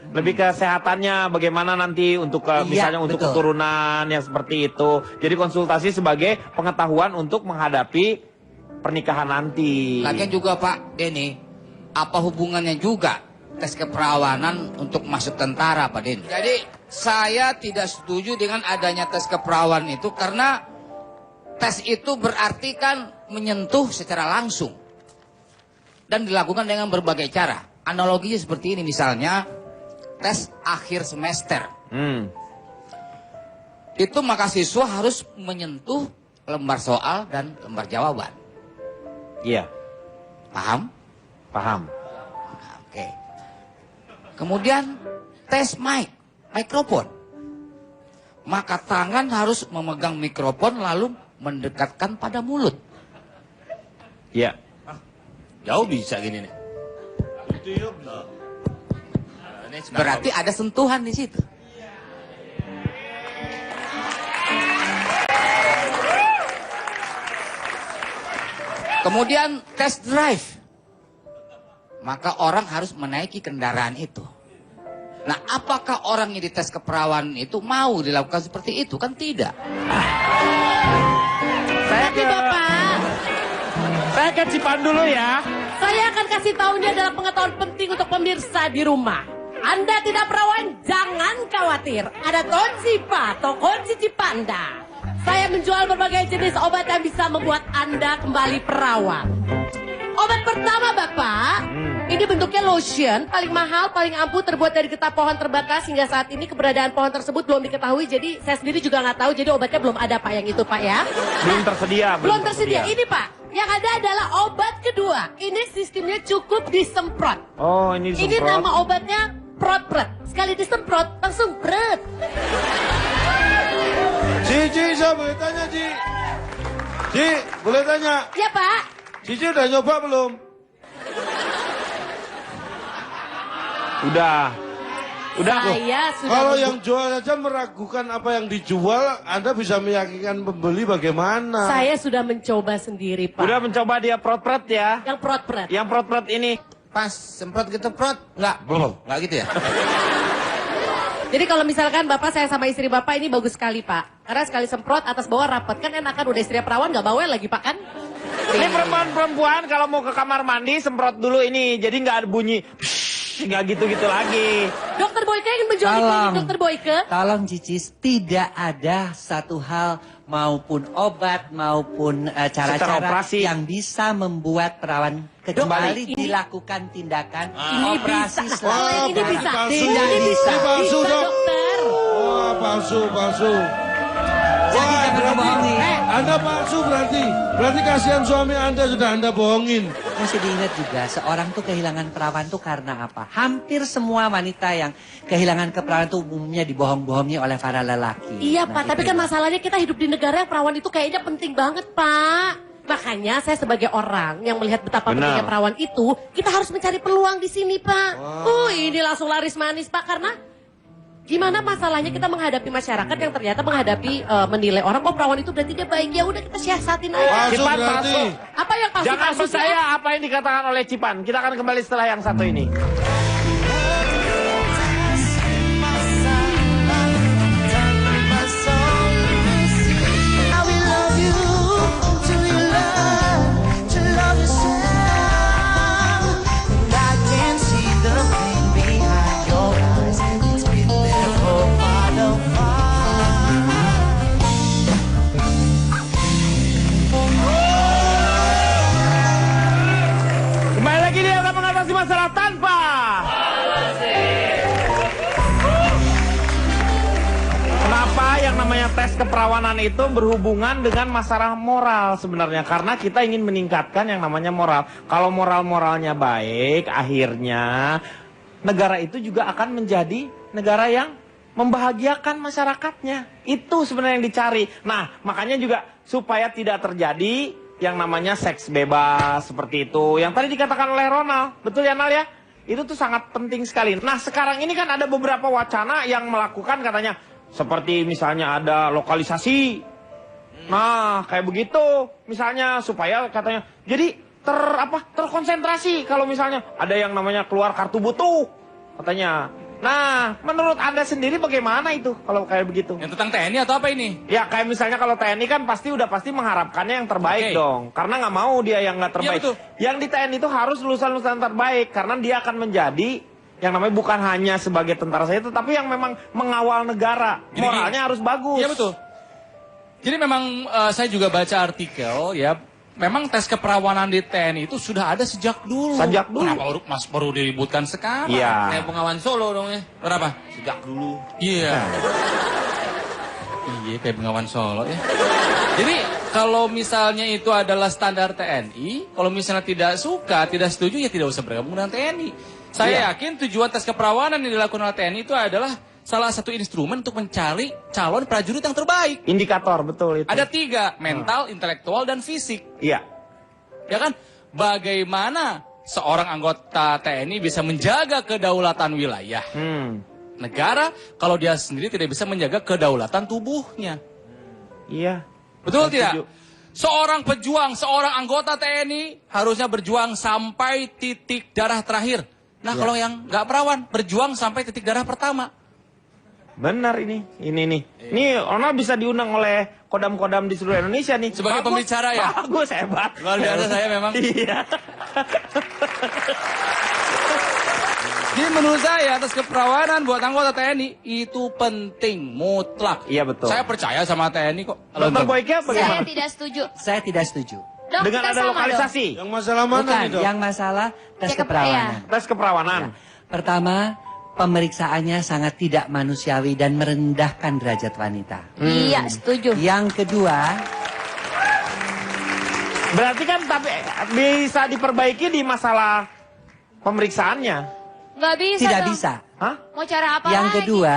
Lebih kesehatannya bagaimana nanti untuk Iya, misalnya untuk betul. keturunan yang seperti itu. Jadi konsultasi sebagai pengetahuan untuk menghadapi pernikahan nanti. Lagian juga Pak Denny, apa hubungannya juga tes keperawanan untuk masuk tentara Pak Denny? Jadi saya tidak setuju dengan adanya tes keperawanan itu karena tes itu berarti kan menyentuh secara langsung dan dilakukan dengan berbagai cara. Analoginya seperti ini, misalnya tes akhir semester. Itu maka siswa harus menyentuh lembar soal dan lembar jawaban. Iya, Paham? paham. Nah, oke. Kemudian tes mikrofon. Maka tangan harus memegang mikrofon lalu mendekatkan pada mulut. Iya. Jauh bisa gini nih. Berarti ada sentuhan di situ. Kemudian tes drive. Maka orang harus menaiki kendaraan itu. Nah, apakah orang yang dites keperawanan itu mau dilakukan seperti itu? Kan tidak. Tapi Bapak, Saya ke Cipan dulu ya. saya akan kasih tahunya adalah pengetahuan penting untuk pemirsa di rumah. Anda tidak perawan, jangan khawatir. Ada Tonsipa atau Konsi Cipanda. Saya menjual berbagai jenis obat yang bisa membuat Anda kembali perawan. Obat pertama Bapak, ini bentuknya lotion, paling mahal, paling ampuh, terbuat dari getah pohon terbatas. Hingga saat ini keberadaan pohon tersebut belum diketahui, jadi saya sendiri juga nggak tahu, jadi obatnya belum ada Pak yang itu Pak ya. Belum tersedia. Belum tersedia. Ini Pak, yang ada adalah obat kedua. Ini sistemnya cukup disemprot. Oh, ini Ini disemprot. nama obatnya prot-pret. Sekali disemprot, langsung pret. Ci, saya boleh tanya, Ci. Ci, boleh tanya. Ya Pak, Cici udah nyoba belum? Udah. saya sudah Kalau membu- yang jual saja meragukan apa yang dijual, Anda bisa meyakinkan pembeli bagaimana? Saya sudah mencoba sendiri Pak. Udah mencoba dia prot-pret ya. Yang prot-pret. Yang prot-pret ini. Pas semprot gitu prot. Enggak. Belum. Enggak gitu ya. Jadi kalau misalkan Bapak saya sama istri Bapak ini bagus sekali Pak. Karena sekali semprot atas bawah rapat. Kan enak kan udah istri perawan gak bawel lagi Pak kan? Ini perempuan-perempuan kalau mau ke kamar mandi semprot dulu ini. Jadi nggak ada bunyi. nggak gitu-gitu lagi. Dokter Boyke ingin menjual klinik Dokter Boyke. Tolong Cicis, tidak ada satu hal maupun obat maupun cara-cara operasi yang bisa membuat perawan kecuali dilakukan tindakan operasi Kalau yang ini bisa. Tidak Ini bisa. Ini palsu, Dok. dokter. Wah, palsu. Jadi Wah, jangan berarti membohongi. Anda palsu berarti. Berarti kasihan suami Anda sudah Anda bohongin. Mesti diingat juga, seorang tuh kehilangan perawan tuh karena apa? Hampir semua wanita yang kehilangan keperawan tuh umumnya dibohong-bohongi oleh para lelaki. Iya Nah, Pak, tapi itu kan ya. masalahnya kita hidup di negara yang perawan itu kayaknya penting banget Pak. Makanya saya sebagai orang yang melihat betapa Benar. pentingnya perawan itu, kita harus mencari peluang di sini Pak. Ini langsung laris manis Pak, karena gimana masalahnya kita menghadapi masyarakat yang ternyata menghadapi menilai orang, oh perawan itu berarti dia baik, ya udah kita siasatin aja. Palsu Cipan berarti. palsu. Apa yang pasti Jangan palsu percaya apa yang dikatakan oleh Cipan. Kita akan kembali setelah yang satu ini. I will love you till you learn to love yourself. And I can see the pain behind your eyes. It's been there for quite a while. Kembali lagi dia akan mengatasi masalah tanpa. Kenapa yang namanya tes keperawanan itu berhubungan dengan masalah moral sebenarnya? Karena kita ingin meningkatkan yang namanya moral. Kalau moral-moralnya baik, akhirnya negara itu juga akan menjadi negara yang membahagiakan masyarakatnya. Itu sebenarnya yang dicari. Nah, makanya juga supaya tidak terjadi yang namanya seks bebas seperti itu. Yang tadi dikatakan oleh Ronald, betul ya Nal ya? Itu tuh sangat penting sekali. Nah, sekarang ini kan ada beberapa wacana yang melakukan katanya seperti misalnya ada lokalisasi. Nah, kayak begitu. Misalnya supaya katanya jadi terkonsentrasi kalau misalnya ada yang namanya keluar kartu butuh katanya. Nah, menurut Anda sendiri bagaimana itu kalau kayak begitu? Yang tentang TNI atau apa ini? Ya kayak misalnya kalau TNI kan pasti mengharapkannya yang terbaik dong. Karena nggak mau dia yang nggak terbaik. betul. Yang di TNI itu harus lulusan-lulusan terbaik. Karena dia akan menjadi yang namanya bukan hanya sebagai tentara saja, tetapi yang memang mengawal negara. Jadi, Moralnya harus bagus. Iya betul. Jadi memang saya juga baca artikel ya. Memang tes keperawanan di TNI itu sudah ada sejak dulu. Sejak dulu. Kenapa Mas baru diributkan sekarang? Iya. Kayak Bengawan Solo dong ya. Kenapa? Sejak dulu. Iya. Iya kayak Bengawan Solo ya. Jadi kalau misalnya itu adalah standar TNI, kalau misalnya tidak suka, tidak setuju ya tidak usah bergabung dengan TNI. Saya yakin tujuan tes keperawanan yang dilakukan oleh TNI itu adalah salah satu instrumen untuk mencari calon prajurit yang terbaik. Indikator, betul itu. Ada 3, mental, intelektual, dan fisik. Iya. Ya kan? Bagaimana seorang anggota TNI bisa menjaga kedaulatan wilayah negara kalau dia sendiri tidak bisa menjaga kedaulatan tubuhnya? Iya. Betul Saya tidak? setuju. Seorang pejuang, seorang anggota TNI harusnya berjuang sampai titik darah terakhir. Nah, kalau yang nggak perawan, berjuang sampai titik darah pertama. Benar ini nih. Ini Ronald bisa diundang oleh kodam-kodam di seluruh Indonesia nih. Sebagai pembicara ya? Bagus, hebat. Luar biasa saya memang. Iya. Jadi menurut saya atas keperawanan buat anggota TNI itu penting, mutlak. Iya betul. Saya percaya sama TNI kok. Dokter Boyke Saya bagaimana? tidak setuju. Saya tidak setuju. Dok, Dengan kita ada sama lokalisasi, Yang masalah mana Bukan, nih, Dok? yang masalah tes Ya, keperawanan. tes keperawanan. Pertama, pemeriksaannya sangat tidak manusiawi dan merendahkan derajat wanita. dong. Iya, setuju. Yang kedua, Berarti kan tapi bisa diperbaiki di masalah pemeriksaannya. Nggak bisa tidak dong. bisa. Hah? Mau cara apa Yang lagi? kedua,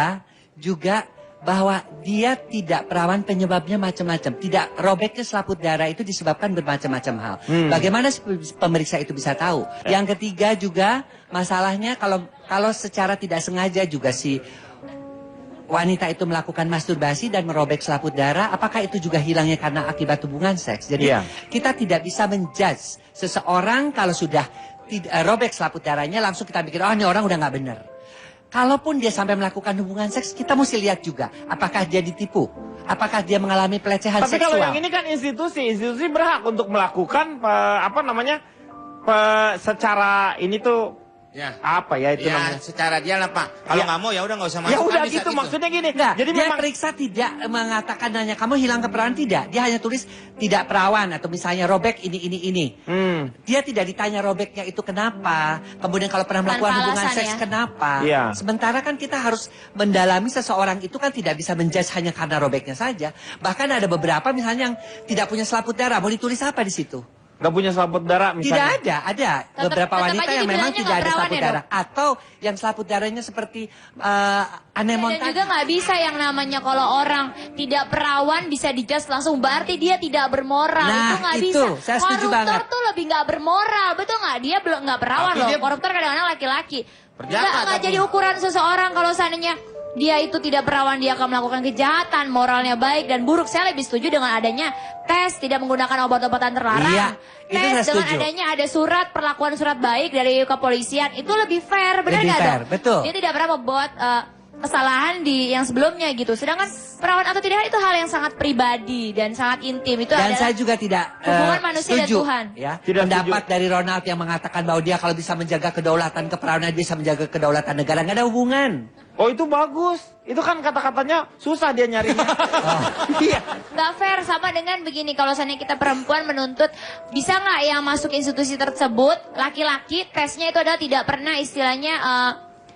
juga bahwa dia tidak perawan penyebabnya macam-macam. Tidak robeknya selaput darah itu disebabkan bermacam-macam hal. Bagaimana pemeriksa itu bisa tahu? Yang ketiga juga masalahnya kalau secara tidak sengaja juga si wanita itu melakukan masturbasi dan merobek selaput darah, apakah itu juga hilangnya karena akibat hubungan seks? Jadi kita tidak bisa menjudge seseorang kalau sudah robek selaput darahnya langsung kita pikir, oh ini orang udah nggak benar. Kalaupun dia sampai melakukan hubungan seks, kita mesti lihat juga apakah dia ditipu, apakah dia mengalami pelecehan Tapi seksual. kalau yang ini kan institusi berhak untuk melakukan secara ini tuh Ya. Apa ya itu Ya, namanya? secara dia lah Pak. Kalau Ya. nggak mau ya udah nggak usah masuk. Ya udah kan bisa gitu, maksudnya gini. Enggak, Jadi dia memang periksa tidak mengatakan nanya kamu hilang keperawan tidak. Dia hanya tulis tidak perawan atau misalnya robek ini. Dia tidak ditanya robeknya itu kenapa. Kemudian kalau pernah melakukan Tanpa hubungan alasan, seks ya. kenapa. Iya. Sementara kan kita harus mendalami seseorang itu kan tidak bisa menjudge hanya karena robeknya saja. Bahkan ada beberapa misalnya yang tidak punya selaput darah. Mau ditulis apa di situ? nggak punya selaput darah Tidak misalnya. ada beberapa tetap wanita aja yang memang dibilangnya tidak nggak ada perawan selaput ya, darah atau yang selaput darahnya seperti anemon Dan juga nggak bisa yang namanya kalau orang tidak perawan bisa dijudge langsung berarti dia tidak bermoral. Nah, itu nggak itu, bisa. saya setuju Koruptor banget. tuh lebih nggak bermoral, betul nggak? Dia belum nggak perawan Tapi loh. dia- Koruptor kadang-kadang laki-laki. Perjaka, Nggak tapi- jadi ukuran seseorang kalau seandainya dia itu tidak perawan, dia akan melakukan kejahatan, moralnya baik dan buruk. Saya lebih setuju dengan adanya tes, tidak menggunakan obat-obatan terlarang. Iya, itu Tes saya dengan setuju. adanya ada surat, perlakuan surat baik dari kepolisian, itu lebih fair, benar Lebih nggak fair, dong? betul. Dia tidak pernah membuat kesalahan di yang sebelumnya gitu. Sedangkan perawan atau tidak itu hal yang sangat pribadi dan sangat intim. Itu Dan adalah saya juga tidak hubungan manusia dan setuju, Tuhan. ya. Tidak Pendapat dari Ronald yang mengatakan bahwa dia kalau bisa menjaga kedaulatan keperawanan dia bisa menjaga kedaulatan negara, nggak ada hubungan. Oh itu bagus. Itu kan kata-katanya susah dia nyarinya. Iya. Nggak fair sama dengan begini. Kalau seandainya kita perempuan menuntut, bisa nggak yang masuk institusi tersebut laki-laki tesnya itu adalah tidak pernah istilahnya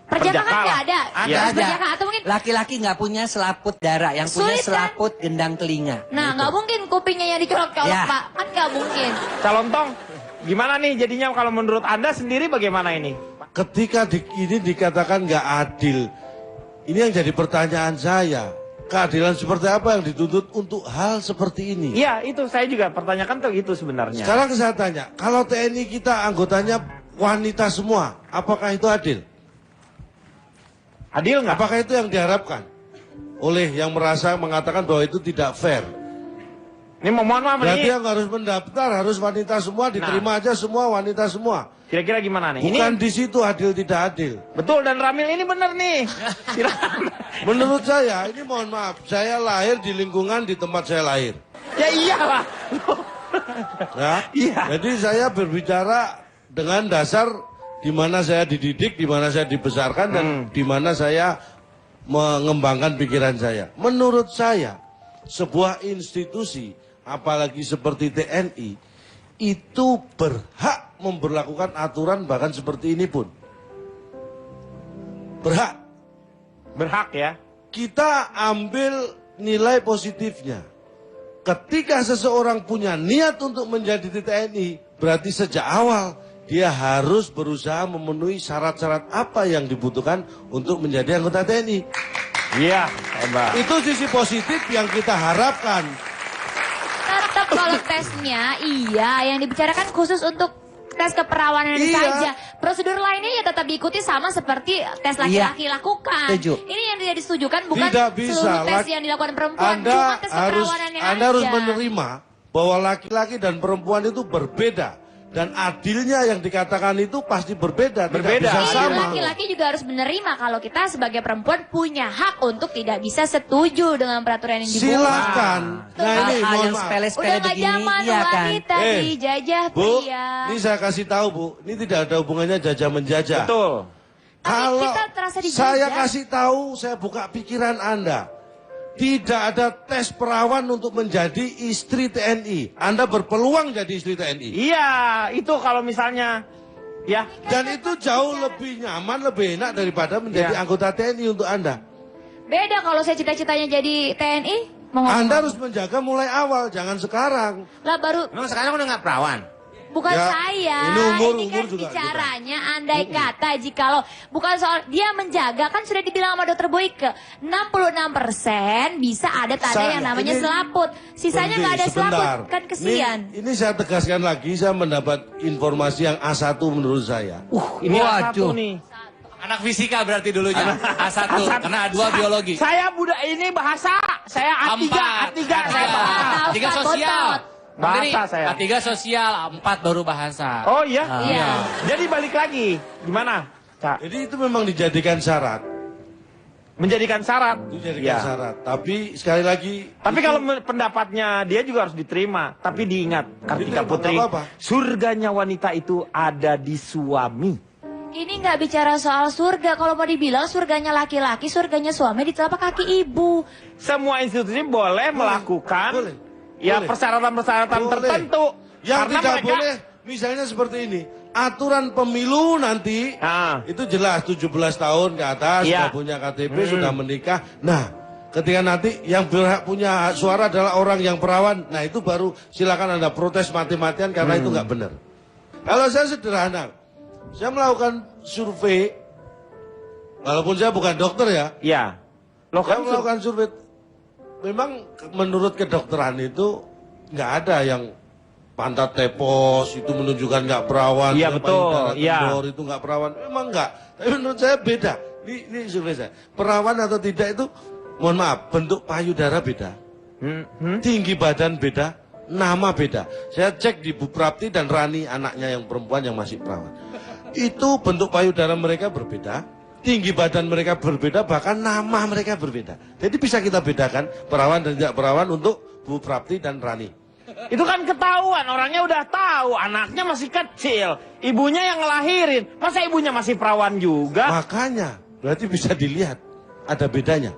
perjaka kan Perjaka nggak lah. ada. Ada. Terus Ada. perjaka atau mungkin Laki-laki nggak punya selaput darah, yang punya Sulit, kan? selaput gendang telinga. nah nggak mungkin kupingnya yang dicolok-colok Ya. Pak, kan nggak mungkin. Calon Tong, gimana nih jadinya kalau menurut Anda sendiri bagaimana ini? Ketika ini dikatakan nggak adil, ini yang jadi pertanyaan saya. Keadilan seperti apa yang dituntut untuk hal seperti ini? Iya, itu saya juga pertanyakan tuh itu sebenarnya. Sekarang saya tanya, kalau TNI kita anggotanya wanita semua, apakah itu adil? Adil nggak? Apakah itu yang diharapkan oleh yang merasa mengatakan bahwa itu tidak fair? Ini mohon maaf Berarti nih. yang harus mendaftar harus wanita semua, diterima aja semua wanita semua. Kira-kira gimana nih? Bukan Ini di situ adil tidak adil. betul dan Ramil ini benar nih. Silakan. Menurut saya, ini mohon maaf, saya lahir di lingkungan di tempat saya lahir. Ya iyalah. Ya. Iya. Jadi saya berbicara dengan dasar di mana saya dididik, di mana saya dibesarkan dan di mana saya mengembangkan pikiran saya. Menurut saya, sebuah institusi apalagi seperti TNI itu berhak memberlakukan aturan bahkan seperti ini pun. Berhak. Berhak ya. Kita ambil nilai positifnya. Ketika seseorang punya niat untuk menjadi TNI, berarti sejak awal dia harus berusaha memenuhi syarat-syarat apa yang dibutuhkan untuk menjadi anggota TNI. Iya, hebat. Itu sisi positif yang kita harapkan. Tetap kalau tesnya iya yang dibicarakan khusus untuk tes keperawanan Iya. saja. Prosedur lainnya ya tetap diikuti sama seperti tes laki-laki lakukan. Setuju. Ini yang tidak disetujukan bukan Tidak bisa. seluruh tes Laki- yang dilakukan perempuan, cuma tes keperawanannya Anda harus aja. menerima bahwa laki-laki dan perempuan itu berbeda. Dan adilnya yang dikatakan itu pasti berbeda, Berbeda. tidak bisa Iya, sama. laki-laki juga harus menerima kalau kita sebagai perempuan punya hak untuk tidak bisa setuju dengan peraturan yang dibuat. Silahkan. Nah ini Hal-hal mohon yang maaf. sepele-sepele Udah nggak begini, zaman iya kan? wanita dijajah Bu, pria. ini saya kasih tahu Bu, ini tidak ada hubungannya jajah menjajah. Betul. Tapi Kalau kita terasa dijajah. saya kasih tahu, saya buka pikiran Anda. Tidak ada tes perawan untuk menjadi istri TNI. Anda berpeluang jadi istri TNI. Iya, itu kalau misalnya ya. Dan itu jauh lebih nyaman, lebih enak daripada menjadi Ya. anggota TNI untuk Anda. Beda kalau saya cita-citanya jadi TNI. Mau ngomong. Anda harus menjaga mulai awal, jangan sekarang. Lah baru Emang sekarang udah nggak perawan? bukan Ya, saya. ini umur kan juga bicaranya andai kata jikalau bukan soal dia menjaga kan sudah dibilang sama dokter Boyke 66% bisa ada tanda yang namanya Ini- selaput. Sisanya nggak ada Sebentar. selaput kan kesian. Ini saya tegaskan lagi, saya mendapat informasi yang A1 menurut saya. Ini Waduh. satu nih. Anak fisika berarti dulunya. A1, karena A2 biologi. Saya budak ini bahasa. Saya A3, A3 saya bahasa. A3 sosial. Bahasa saya. A3 sosial, A4 baru bahasa. Oh iya? Iya. Jadi balik lagi. Gimana? Cak, Jadi itu memang dijadikan syarat. menjadikan syarat. Itu dijadikan Ya. syarat. Tapi sekali lagi. Tapi itu- kalau pendapatnya dia juga harus diterima. Tapi diingat, Kartika Diterima, Putri, nggak apa-apa. surganya wanita itu ada di suami. Ini nggak bicara soal surga. Kalau mau dibilang surganya laki-laki, surganya suami di telapak kaki ibu. Semua institusi boleh melakukan ya persyaratan-persyaratan tertentu. Yang karena tidak mereka boleh, misalnya seperti ini. Aturan pemilu nanti, itu jelas 17 tahun ke atas, sudah punya KTP, sudah menikah. Nah, ketika nanti yang berhak punya hak suara adalah orang yang perawan, nah itu baru silakan Anda protes mati-matian karena itu nggak benar. Kalau saya sederhana, saya melakukan survei, walaupun saya bukan dokter ya. Iya. Saya melakukan survei. Memang menurut kedokteran itu nggak ada yang pantat tepos itu menunjukkan nggak perawan. Iya betul. Iya. Itu nggak perawan. Memang nggak. Tapi menurut saya beda. Ini survei saya. Perawan atau tidak itu, mohon maaf, bentuk payudara beda, tinggi badan beda, nama beda. Saya cek di Bu Prapti dan Rani, anaknya yang perempuan yang masih perawan. Itu bentuk payudara mereka berbeda, tinggi badan mereka berbeda, bahkan nama mereka berbeda. Jadi bisa kita bedakan perawan dan tidak perawan untuk Bu Prapti dan Rani. Itu kan ketahuan, orangnya udah tahu, anaknya masih kecil, ibunya yang ngelahirin, masa ibunya masih perawan juga? Makanya, berarti bisa dilihat, ada bedanya.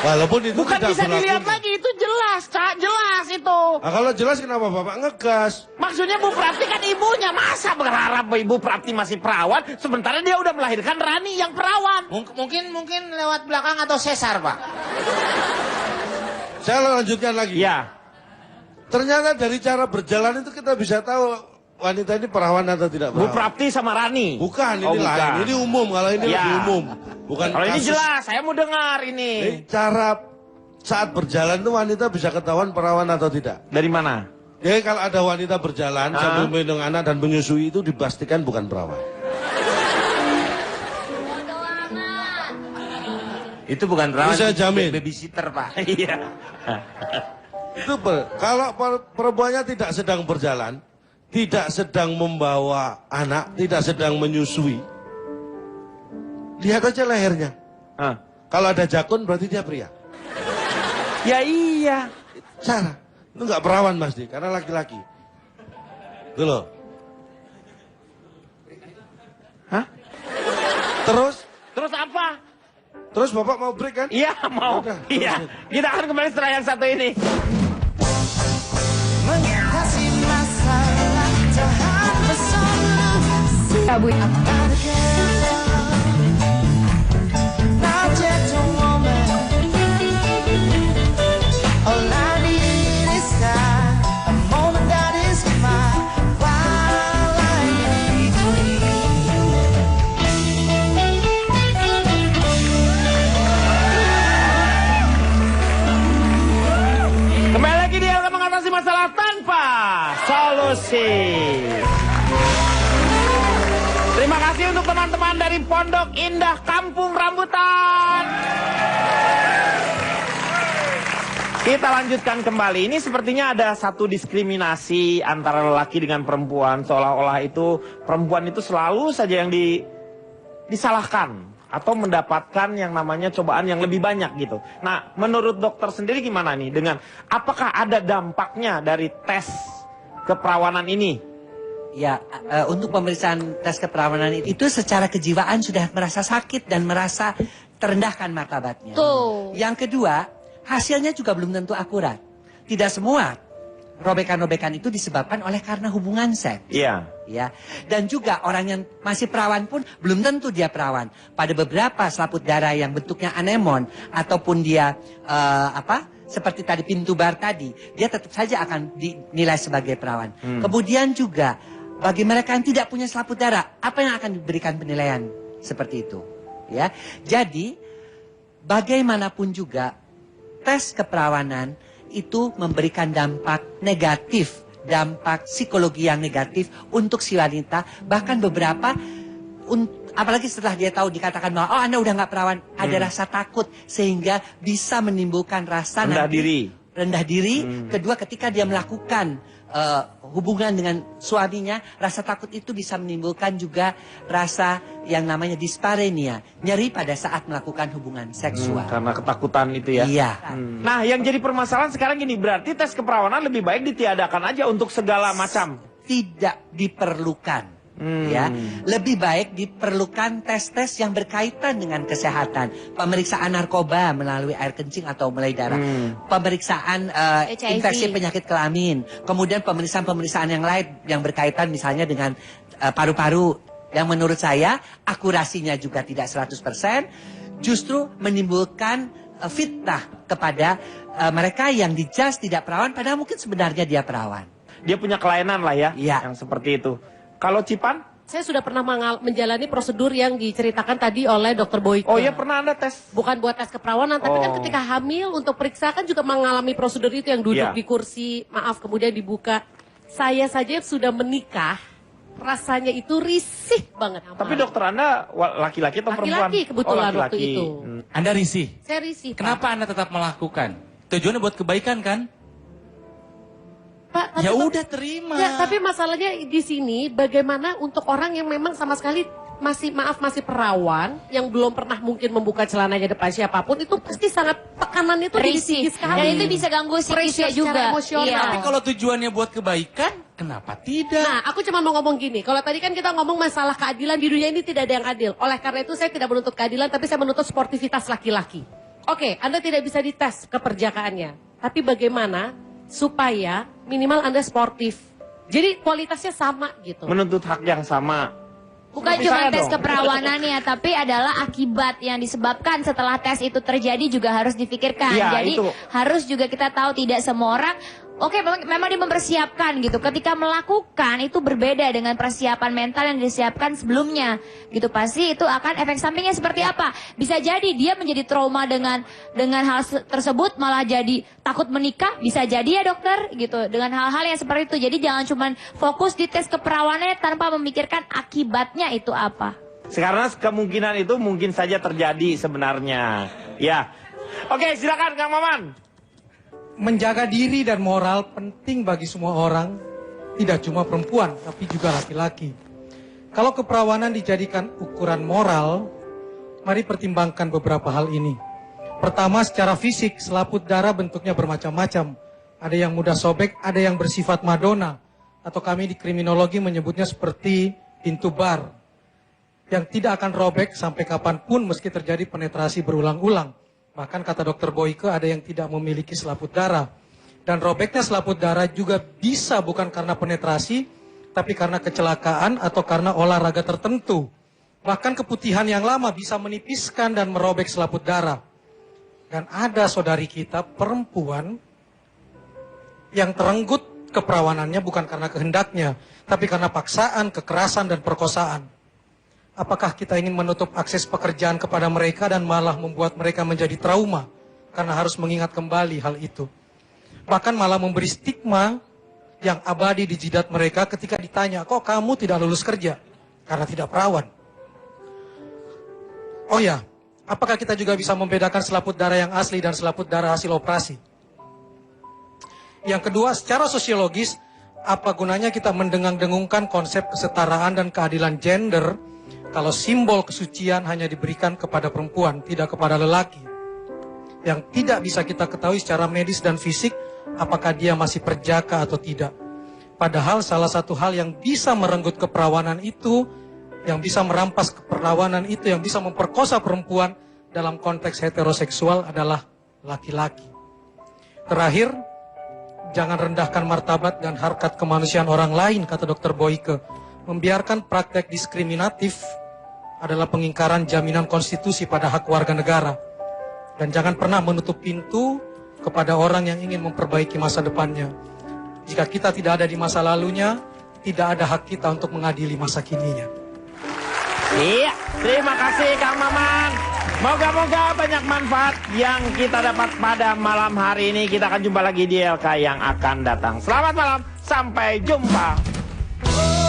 Walaupun itu bukan tidak bisa berlaku. dilihat lagi, itu jelas, Cak, jelas itu. Nah, kalau jelas kenapa Bapak ngegas? Maksudnya Bu Prapti kan ibunya, masa berharap Ibu Prapti masih perawan, sementara dia udah melahirkan Rani yang perawan. Mungkin lewat belakang atau sesar, Pak. Saya lanjutkan lagi. Ya. Ternyata dari cara berjalan itu kita bisa tahu wanita ini perawan atau tidak perawan. Bu Prapti sama Rani. Bukan, ini Oh, lain. bukan. Ini umum, kalau ini Ya. lebih umum. Bukan Kalau ini kasus. jelas, saya mau dengar ini. Cara saat berjalan itu wanita bisa ketahuan perawan atau tidak. Dari mana? Jadi kalau ada wanita berjalan sambil menggendong anak dan menyusui itu dipastikan bukan perawan. Itu bukan perawan. Bisa jamin. Babysitter, Pak. Iya. Itu kalau perempuannya tidak sedang berjalan, tidak sedang membawa anak, tidak sedang menyusui, lihat aja lehernya. Kalau ada jakun berarti dia pria. Ya iya. Cara itu nggak perawan Mas Di, karena laki-laki. Itu loh. Hah? Terus apa? Terus Bapak mau break kan? Iya mau. Udah, Iya. Kita akan kembali setelah yang satu ini. Mengatasi masalah tahan bersolusi. Kabut. Not yet a woman. All I need is time, a moment that is mine, while I'm in between. Kembali lagi di Elka mengatasi masalah tanpa solusi. Terima kasih untuk teman-teman dari Pondok Indah Kampung Rambutan. Kita lanjutkan kembali. Ini sepertinya ada satu diskriminasi antara lelaki dengan perempuan. Seolah-olah itu perempuan itu selalu saja yang disalahkan. Atau mendapatkan yang namanya cobaan yang lebih banyak gitu. Nah, menurut dokter sendiri gimana nih dengan apakah ada dampaknya dari tes keperawanan ini? Ya, untuk pemeriksaan tes keperawanan itu secara kejiwaan sudah merasa sakit dan merasa terendahkan martabatnya. Tuh. Yang kedua, hasilnya juga belum tentu akurat. Tidak semua robekan-robekan itu disebabkan oleh karena hubungan seks. Iya. Ya, dan juga orang yang masih perawan pun belum tentu dia perawan. Pada beberapa selaput darah yang bentuknya anemon ataupun dia seperti tadi pintu bar tadi, dia tetap saja akan dinilai sebagai perawan. Kemudian juga bagi mereka yang tidak punya selaput darah, apa yang akan diberikan penilaian seperti itu? Ya, jadi bagaimanapun juga tes keperawanan itu memberikan dampak negatif, dampak psikologi yang negatif untuk si wanita. Bahkan beberapa, apalagi setelah dia tahu dikatakan bahwa oh Anda udah nggak perawan, ada rasa takut sehingga bisa menimbulkan rasa rendah diri. Kedua, ketika dia melakukan hubungan dengan suaminya, rasa takut itu bisa menimbulkan juga rasa yang namanya disparenia, nyeri pada saat melakukan hubungan seksual. Karena ketakutan itu ya. Iya. Nah, yang jadi permasalahan sekarang gini, berarti tes keperawanan lebih baik ditiadakan aja untuk segala macam. Tidak diperlukan. Ya, lebih baik diperlukan tes-tes yang berkaitan dengan kesehatan. Pemeriksaan narkoba melalui air kencing atau mulai darah. Pemeriksaan HIV. infeksi penyakit kelamin. Kemudian pemeriksaan-pemeriksaan yang lain yang berkaitan misalnya dengan paru-paru. Yang menurut saya akurasinya juga tidak 100%. Justru menimbulkan fitnah kepada mereka yang dijudge tidak perawan padahal mungkin sebenarnya dia perawan. Dia punya kelainan lah ya, Iya. yang seperti itu. Kalau Cipan? Saya sudah pernah menjalani prosedur yang diceritakan tadi oleh Dr. Boyke. Oh iya, pernah Anda tes? Bukan buat tes keperawanan, tapi kan Oh. ketika hamil untuk periksa kan juga mengalami prosedur itu yang duduk Iya. di kursi, maaf kemudian dibuka. Saya saja sudah menikah, rasanya itu risih banget. Tapi dokter Anda laki-laki atau perempuan? Laki-laki kebetulan Oh, waktu itu. Anda risih. Saya risih. Pak. Kenapa Anda tetap melakukan? Tujuannya buat kebaikan kan? Pak, Ya tapi- udah terima. Ya, tapi masalahnya di sini bagaimana untuk orang yang memang sama sekali masih perawan yang belum pernah mungkin membuka celananya depan siapapun itu pasti sangat tekanannya itu jadi Risih. tinggi sekali. Dan itu bisa ganggu psikisnya Pressure juga. secara emosional. Iya. Tapi kalau tujuannya buat kebaikan, kenapa tidak? Nah, aku cuma mau ngomong gini. Kalau tadi kan kita ngomong masalah keadilan di dunia ini tidak ada yang adil. Oleh karena itu saya tidak menuntut keadilan, tapi saya menuntut sportivitas laki-laki. Oke, Anda tidak bisa dites keperjakaannya. Tapi bagaimana supaya minimal Anda sportif. Jadi kualitasnya sama gitu. Menuntut hak yang sama. Bukan Seperti cuma saya tes dong. keperawanan ya, tapi adalah akibat yang disebabkan setelah tes itu terjadi juga harus difikirkan. Iya, Jadi itu. harus juga kita tahu tidak semua orang, oke memang dia mempersiapkan gitu. Ketika melakukan itu berbeda dengan persiapan mental yang disiapkan sebelumnya. Gitu pasti itu akan efek sampingnya seperti apa? Bisa jadi dia menjadi trauma dengan hal tersebut malah jadi takut menikah, bisa jadi ya dokter gitu. Dengan hal-hal yang seperti itu. Jadi jangan cuma fokus di tes keperawanannya tanpa memikirkan akibatnya itu apa. Karena kemungkinan itu mungkin saja terjadi sebenarnya. Ya. Oke, silakan Kang Maman. Menjaga diri dan moral penting bagi semua orang, tidak cuma perempuan, tapi juga laki-laki. Kalau keperawanan dijadikan ukuran moral, mari pertimbangkan beberapa hal ini. Pertama, secara fisik, selaput darah bentuknya bermacam-macam. Ada yang mudah sobek, ada yang bersifat Madonna, atau kami di kriminologi menyebutnya seperti pintu bar, yang tidak akan robek sampai kapanpun meski terjadi penetrasi berulang-ulang. Bahkan kata Dr. Boyke ada yang tidak memiliki selaput darah. Dan robeknya selaput darah juga bisa bukan karena penetrasi, tapi karena kecelakaan atau karena olahraga tertentu. Bahkan keputihan yang lama bisa menipiskan dan merobek selaput darah. Dan ada saudari kita perempuan yang terenggut keperawanannya bukan karena kehendaknya, tapi karena paksaan, kekerasan, dan perkosaan. Apakah kita ingin menutup akses pekerjaan kepada mereka dan malah membuat mereka menjadi trauma karena harus mengingat kembali hal itu? Bahkan malah memberi stigma yang abadi di jidat mereka ketika ditanya, kok kamu tidak lulus kerja? Karena tidak perawan. Oh ya, apakah kita juga bisa membedakan selaput darah yang asli dan selaput darah hasil operasi? Yang kedua, secara sosiologis, apa gunanya kita mendengung-dengungkan konsep kesetaraan dan keadilan gender kalau simbol kesucian hanya diberikan kepada perempuan, tidak kepada lelaki? Yang tidak bisa kita ketahui secara medis dan fisik, apakah dia masih perjaka atau tidak. Padahal salah satu hal yang bisa merenggut keperawanan itu, yang bisa merampas keperawanan itu, yang bisa memperkosa perempuan dalam konteks heteroseksual adalah laki-laki. Terakhir, jangan rendahkan martabat dan harkat kemanusiaan orang lain, kata Dr. Boyke. Membiarkan praktek diskriminatif adalah pengingkaran jaminan konstitusi pada hak warga negara. Dan jangan pernah menutup pintu kepada orang yang ingin memperbaiki masa depannya. Jika kita tidak ada di masa lalunya, tidak ada hak kita untuk mengadili masa kininya. Iya, terima kasih Kang Maman. Moga-moga banyak manfaat yang kita dapat pada malam hari ini. Kita akan jumpa lagi di LK yang akan datang. Selamat malam, sampai jumpa.